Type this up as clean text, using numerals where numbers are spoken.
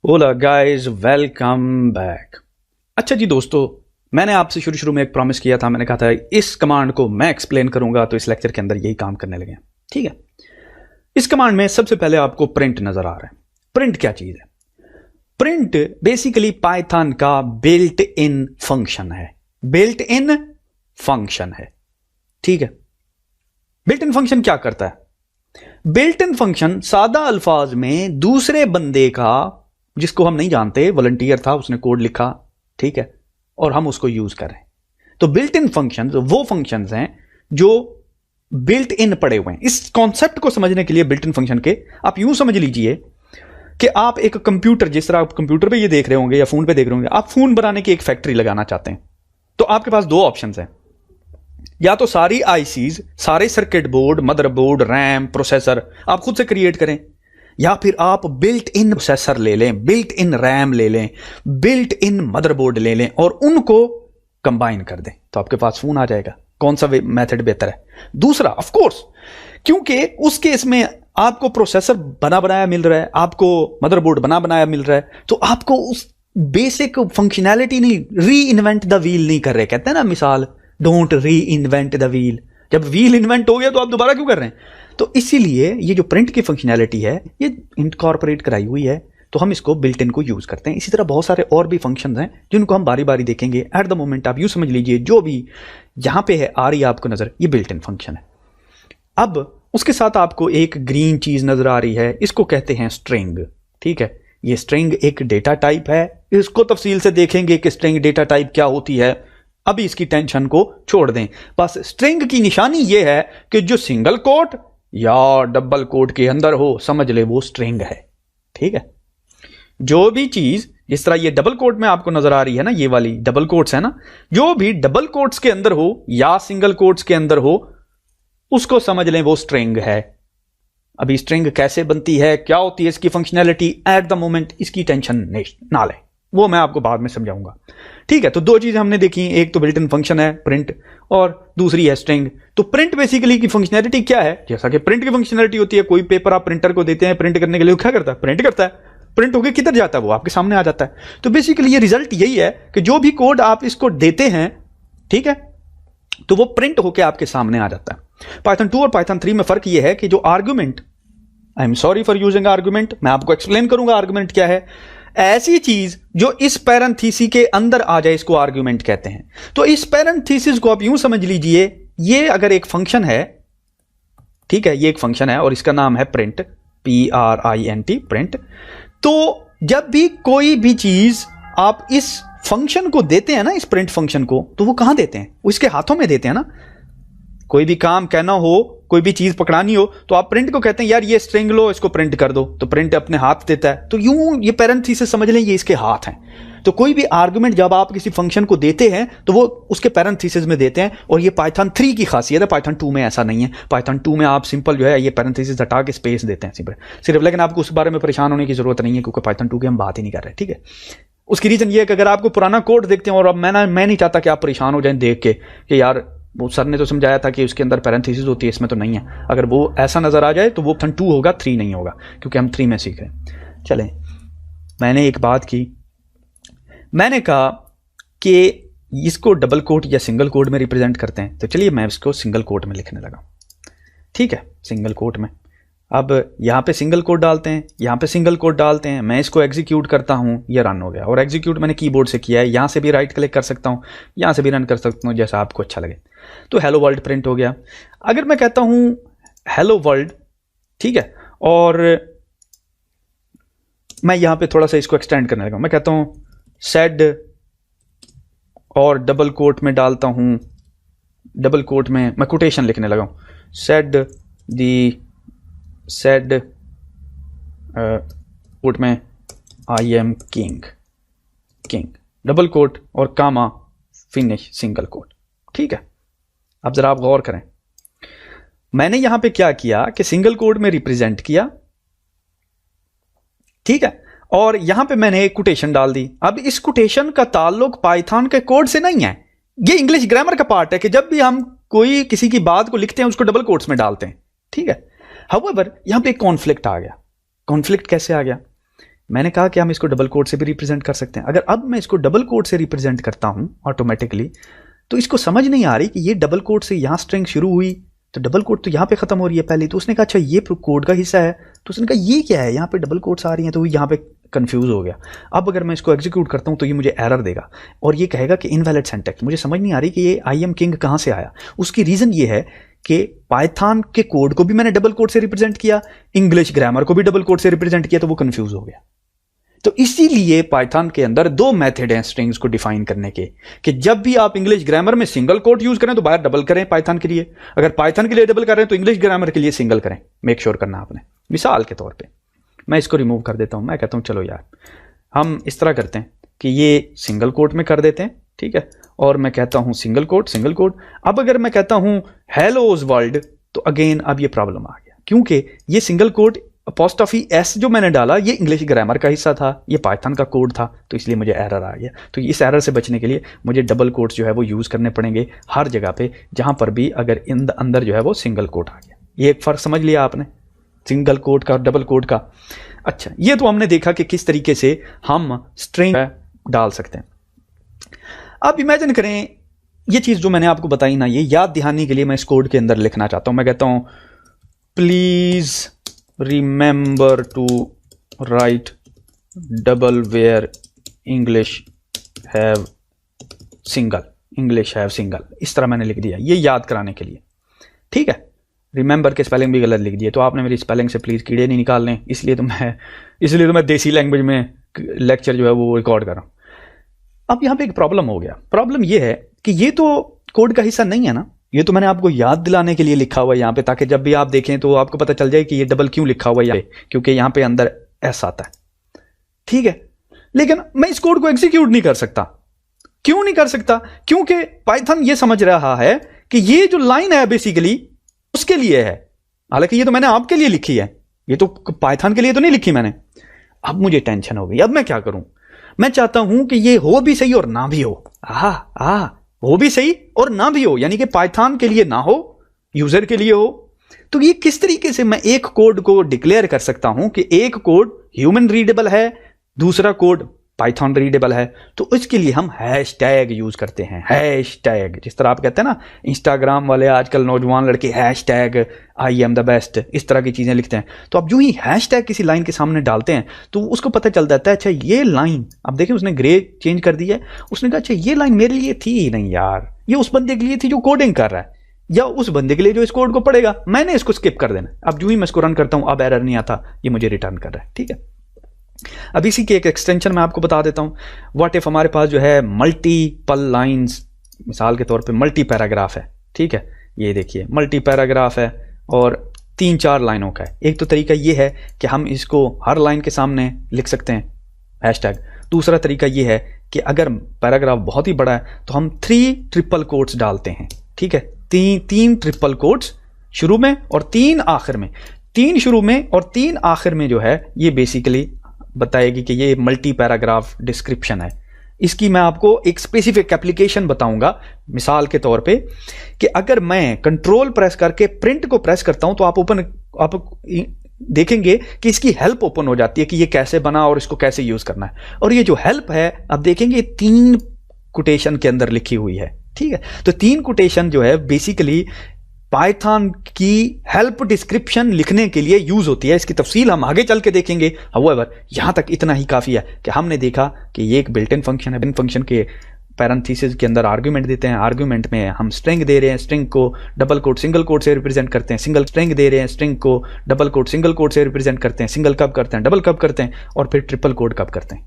ओला guys, welcome back. अच्छा जी दोस्तों, मैंने आपसे शुरू में एक प्रॉमिस किया था। मैंने कहा था इस कमांड को मैं एक्सप्लेन करूंगा, तो इस लेक्चर के अंदर यही काम करने लगे हैं। ठीक है, इस कमांड में सबसे पहले आपको प्रिंट नजर आ रहा है। प्रिंट क्या चीज है? प्रिंट बेसिकली पाइथन का बिल्ट इन फंक्शन है। बिल्ट इन फंक्शन है, ठीक है। बिल्ट इन फंक्शन क्या करता है? बिल्ट इन फंक्शन सादा अल्फाज में दूसरे बंदे का, जिसको हम नहीं जानते, वॉलंटियर था, उसने कोड लिखा, ठीक है, और हम उसको यूज कर रहे हैं। तो बिल्ट इन फंक्शंस वो फंक्शंस हैं जो बिल्ट इन पड़े हुए हैं। इस कॉन्सेप्ट को समझने के लिए बिल्ट इन फंक्शन के आप यूं समझ लीजिए कि आप एक कंप्यूटर, जिस तरह आप कंप्यूटर पे ये देख रहे होंगे या फोन पे देख रहे होंगे, आप फोन बनाने की एक फैक्ट्री लगाना चाहते हैं, तो आपके पास दो ऑप्शंस हैं। या तो सारी आईसीज, सारे circuit board, motherboard, RAM, processor आप खुद से क्रिएट करें, या फिर आप बिल्ट इन प्रोसेसर ले लें, बिल्ट इन रैम ले लें, बिल्ट इन मदरबोर्ड ले लें और उनको कंबाइन कर दें, तो आपके पास फोन आ जाएगा। कौन सा मेथड बेहतर है? दूसरा, ऑफ कोर्स, क्योंकि उस केस में आपको प्रोसेसर बना बनाया मिल रहा है, आपको मदरबोर्ड बना बनाया मिल रहा है, तो आपको उस बेसिक फंक्शनैलिटी नहीं, री इन्वेंट द व्हील नहीं कर रहे। कहते हैं ना मिसाल, डोंट री इन्वेंट द व्हील। जब व्हील इन्वेंट हो गया तो आप दोबारा क्यों कर रहे हैं? तो इसीलिए ये जो प्रिंट की फंक्शनैलिटी है ये इनकॉर्पोरेट कराई हुई है, तो हम इसको बिल्ट इन को यूज करते हैं। इसी तरह बहुत सारे और भी फंक्शंस हैं जिनको हम बारी बारी देखेंगे। एट द मोमेंट आप यूं समझ लीजिए जो भी यहां पे है, आ रही है आपको नजर, ये बिल्ट इन फंक्शन है। अब उसके साथ आपको एक ग्रीन चीज नजर आ रही है, इसको कहते हैं स्ट्रिंग। ठीक है, ये स्ट्रिंग एक डेटा टाइप है। इसको तफसील से देखेंगे कि स्ट्रिंग डेटा टाइप क्या होती है। अभी इसकी टेंशन को छोड़ दें। बस स्ट्रिंग की निशानी यह है कि जो सिंगल कोट या डबल कोट के अंदर हो, समझ ले वो स्ट्रिंग है। ठीक है, जो भी चीज, जिस तरह ये डबल कोट में आपको नजर आ रही है ना, ये वाली डबल कोट्स है ना, जो भी डबल कोट्स के अंदर हो या सिंगल कोट्स के अंदर हो, उसको समझ लें वो स्ट्रिंग है। अभी स्ट्रिंग कैसे बनती है, क्या होती है इसकी फंक्शनैलिटी, एट द मोमेंट इसकी टेंशन ना लें, वो मैं आपको बाद में समझाऊंगा। ठीक है, तो दो चीजें हमने देखी, एक तो बिल्ट इन फंक्शन है प्रिंट, और दूसरी है स्ट्रिंग। तो प्रिंट बेसिकली की फंक्शनैलिटी क्या है? जैसा कि प्रिंट की फंक्शनैलिटी होती है, कोई पेपर आप प्रिंटर को देते हैं प्रिंट करने के लिए, क्या करता है? प्रिंट करता है। प्रिंट होकर किधर जाता है? वो आपके सामने आ जाता है। तो बेसिकली ये रिजल्ट यही है कि जो भी कोड आप इसको देते हैं, ठीक है, तो वो प्रिंट होकर आपके सामने आ जाता है। पाइथन 2 और पाइथन 3 में फर्क यह है कि जो argument, I am sorry for using argument, मैं आपको एक्सप्लेन करूंगा आर्गुमेंट क्या है। ऐसी चीज जो इस पैरेंथेसिस के अंदर आ जाए, इसको आर्गुमेंट कहते हैं। तो इस पैरेंथेसिस को आप यूं समझ लीजिए, ये अगर एक फंक्शन है, ठीक है, ये एक फंक्शन है और इसका नाम है प्रिंट, PRINT, प्रिंट। तो जब भी कोई भी चीज आप इस फंक्शन को देते हैं ना, इस प्रिंट फंक्शन को, तो वो कहां देते हैं? वो इसके हाथों में देते हैं ना। कोई भी काम कहना हो, कोई भी चीज पकड़ानी हो, तो आप प्रिंट को कहते हैं यार ये स्ट्रिंग लो, इसको प्रिंट कर दो, तो प्रिंट अपने हाथ देता है। तो यूं ये पैरेंथेसिस समझ लें, ये इसके हाथ हैं। तो कोई भी आर्गुमेंट जब आप किसी फंक्शन को देते हैं तो वो उसके पैरेंथेसिस में देते हैं, और ये पाइथन 3 की खासियत है। पाइथन 2 में ऐसा नहीं है। पाइथन 2 में आप सिंपल जो है ये पैरेंथेसिस हटा के स्पेस देते हैं सिर्फ। लेकिन आपको उस बारे में परेशान होने की जरूरत नहीं है, क्योंकि पाइथन 2 की हम बात ही नहीं कर रहे। ठीक है, उसकी रीजन ये है कि अगर आपको पुराना कोड देखते हैं, और अब मैं नहीं चाहता कि आप परेशान हो जाएं देख के कि यार वो सर ने तो समझाया था कि उसके अंदर पैरेंथेसिस होती है, इसमें तो नहीं है। अगर वो ऐसा नजर आ जाए तो वो पाइथन 2 होगा, 3 नहीं होगा, क्योंकि हम 3 में सीख रहे हैं। चलें, मैंने एक बात की, मैंने कहा कि इसको डबल कोट या सिंगल कोट में रिप्रेजेंट करते हैं, तो चलिए मैं इसको सिंगल कोट में लिखने लगा। ठीक है, सिंगल कोट में। अब यहां पे सिंगल कोट डालते हैं, यहां पे सिंगल कोट डालते हैं, मैं इसको एग्जीक्यूट करता हूं, ये रन हो गया। और एग्जीक्यूट मैंने कीबोर्ड से किया है, यहां से भी राइट क्लिक कर सकता हूं, यहां से भी रन कर सकता हूं, जैसा आपको अच्छा लगे। तो हेलो वर्ल्ड प्रिंट हो गया। अगर मैं कहता हूं हेलो वर्ल्ड, ठीक है, और मैं यहां पे थोड़ा सा इसको एक्सटेंड करने लगा, मैं कहता हूं सेड, और डबल कोट में डालता हूं, डबल कोट में मैं कोटेशन लिखने लगा हूं, सेड कोट में I am king, double quote और कामा, फिनिश सिंगल कोट। ठीक है, अब जरा आप गौर करें, मैंने यहां पे क्या किया कि सिंगल कोट में रिप्रेजेंट किया, ठीक है, और यहां पे मैंने एक कोटेशन डाल दी। अब इस कोटेशन का ताल्लुक पाइथन के कोड से नहीं है, ये इंग्लिश ग्रामर का पार्ट है कि जब भी हम कोई किसी की बात को लिखते हैं उसको डबल कोट्स में डालते हैं। ठीक है, हाउएवर यहां पे एक कॉन्फ्लिक्ट आ गया। कॉन्फ्लिक्ट कैसे आ गया? मैंने कहा कि हम इसको डबल कोट से भी रिप्रेजेंट कर सकते हैं। अगर अब मैं इसको डबल कोट से रिप्रेजेंट करता हूं ऑटोमेटिकली, तो इसको समझ नहीं आ रही कि ये डबल कोट से यहां स्ट्रिंग शुरू हुई तो डबल कोट तो यहां पे खत्म हो रही है पहले। तो उसने कहा अच्छा ये कोड का हिस्सा है, तो उसने कहा ये क्या है, यहां पे डबल कोट्स आ रही हैं, तो यहां पे कंफ्यूज हो गया। अब अगर मैं इसको एग्जीक्यूट करता हूं तो ये मुझे एरर देगा और ये कहेगा कि इनवैलिड सिंटैक्स। मुझे समझ नहीं आ रही कि ये आई एम किंग कहां से आया। उसकी रीजन ये है कि पाइथन के कोड को भी मैंने डबल कोट से रिप्रेजेंट किया, इंग्लिश ग्रामर को भी डबल कोट से रिप्रेजेंट किया, तो वो कंफ्यूज हो गया। तो इसीलिए पाइथन के अंदर दो मेथड हैं स्ट्रिंग्स को डिफाइन करने के, कि जब भी आप इंग्लिश ग्रामर में सिंगल कोट यूज करें तो बाहर डबल करें पाइथन के लिए, अगर पाइथन के लिए डबल कर रहे हैं तो इंग्लिश ग्रामर के लिए सिंगल करें। मेक श्योर करना आपने। मिसाल के तौर पे मैं इसको रिमूव कर देता हूं। मैं कहता हूं चलो यार हम इस तरह करते हैं कि ये सिंगल कोट में कर देते हैं, ठीक है, और मैं कहता हूं सिंगल कोट। अब अगर मैं कहता हूं हेलोज वर्ल्ड, तो अगेन अब ये प्रॉब्लम आ गया, क्योंकि ये सिंगल कोट अपोस्ट्रोफी एस जो मैंने डाला ये इंग्लिश ग्रामर का हिस्सा था, ये पाइथन का कोड था, तो इसलिए मुझे एरर आ गया। तो इस एरर से बचने के लिए मुझे डबल कोट्स जो है वो यूज करने पड़ेंगे हर जगह पे जहां पर भी अगर इन अंदर जो है वो सिंगल कोट आ गया। ये एक फर्क समझ लिया आपने, सिंगल कोट का और डबल कोट का। अच्छा, ये तो हमने देखा कि किस तरीके से हम स्ट्रिंग डाल सकते हैं। अब इमेजिन करें ये चीज जो मैंने आपको बताई ना, ये याद दिहानी के लिए मैं इस कोड के अंदर लिखना चाहता हूं। मैं कहता हूं please remember to write double where English have single. इस तरह मैंने लिख दिया, ये याद कराने के लिए, ठीक है। रिमेंबर के स्पेलिंग भी गलत लिख दिए, तो आपने मेरी स्पेलिंग से प्लीज कीड़े नहीं निकालने, इसलिए तो मैं देसी लैंग्वेज में लेक्चर जो है वो रिकॉर्ड कर रहा हूं। अब यहां पे एक प्रॉब्लम हो गया। प्रॉब्लम ये है कि ये तो कोड का हिस्सा नहीं है ना, ये तो मैंने आपको याद दिलाने के लिए लिखा हुआ है यहां पे, ताकि जब भी आप देखें तो आपको पता चल जाए कि ये डबल क्यों लिखा हुआ है, क्योंकि यहां पे अंदर एस आता है, ठीक है। लेकिन मैं इस कोड को एग्जीक्यूट नहीं कर सकता। क्यों नहीं कर सकता? क्योंकि पाइथन ये समझ रहा है कि ये जो लाइन है बेसिकली उसके लिए है, हालांकि ये तो मैंने आपके लिए लिखी है, ये तो पाइथन के लिए तो नहीं लिखी मैंने। अब मुझे टेंशन हो गई, अब मैं क्या करूं? मैं चाहता हूं कि ये हो भी सही और ना भी हो। हो भी सही और ना भी हो, यानी कि पाइथन के लिए ना हो, यूजर के लिए हो। तो ये किस तरीके से मैं एक कोड को डिक्लेयर कर सकता हूं कि एक कोड ह्यूमन रीडेबल है, दूसरा कोड पाइथन रीडेबल है? तो इसके लिए हम हैशटैग यूज करते हैं। हैशटैग, जिस तरह आप कहते हैं ना इंस्टाग्राम वाले आजकल नौजवान लड़के hashtag I am the best, इस तरह की चीजें लिखते हैं। तो अब जो ही हैशटैग किसी लाइन के सामने डालते हैं तो उसको पता चल जाता है अच्छा ये लाइन, अब देखिए उसने ग्रे चेंज कर दिया है, उसने कहा अच्छा ये लाइन मेरे लिए थी ही नहीं यार, ये उस बंदे के लिए थी जो कोडिंग कर रहा है, या उस बंदे के लिए जो इस कोड को पढ़ेगा, मैंने इसको स्किप कर देना। अब जो ही मैं इसको रन करता हूं अब एरर नहीं आता, ये मुझे रिटर्न कर रहा है, ठीक है। अब इसी के एक एक्सटेंशन मैं आपको बता देता हूं। व्हाट इफ हमारे पास जो है मल्टीपल लाइंस, मिसाल के तौर पे मल्टी पैराग्राफ है, ठीक है। ये देखिए मल्टी पैराग्राफ है और 3-4 लाइनों का है। एक तो तरीका ये है कि हम इसको हर लाइन के सामने लिख सकते हैं हैशटैग। दूसरा तरीका ये है कि अगर पैराग्राफ बहुत ही बड़ा है तो हम 3 ट्रिपल कोट्स डालते हैं, ठीक है। 3 ट्रिपल कोट्स शुरू में और 3 आखिर में। 3 शुरू में और 3 आखिर में जो है ये बेसिकली बताएगी कि ये मल्टी पैराग्राफ डिस्क्रिप्शन है। इसकी मैं आपको एक स्पेसिफिक एप्लीकेशन बताऊंगा, मिसाल के तौर पे कि अगर मैं कंट्रोल प्रेस करके प्रिंट को प्रेस करता हूं तो आप देखेंगे कि इसकी हेल्प ओपन हो जाती है कि ये कैसे बना और इसको कैसे यूज करना है। और ये जो हेल्प है अब देखेंगे 3 कोटेशन के अंदर लिखी हुई है, ठीक है। तो 3 कोटेशन जो है बेसिकली पाइथन की हेल्प डिस्क्रिप्शन लिखने के लिए यूज होती है। इसकी तफसील हम आगे चल के देखेंगे। हाउएवर यहां तक इतना ही काफी है कि हमने देखा कि ये एक बिल्ट इन फंक्शन है। बिल्ट फंक्शन के पैरेंथेसिस के अंदर आर्गुमेंट देते हैं, आर्गुमेंट में हम स्ट्रिंग दे रहे हैं, स्ट्रिंग को डबल कोट सिंगल कोट से रिप्रेजेंट करते हैं, सिंगल स्ट्रिंग दे रहे हैं, स्ट्रिंग को डबल कोट सिंगल कोट से रिप्रेजेंट करते हैं, सिंगल कब करते हैं, डबल कब करते हैं और फिर ट्रिपल कोट कब करते हैं।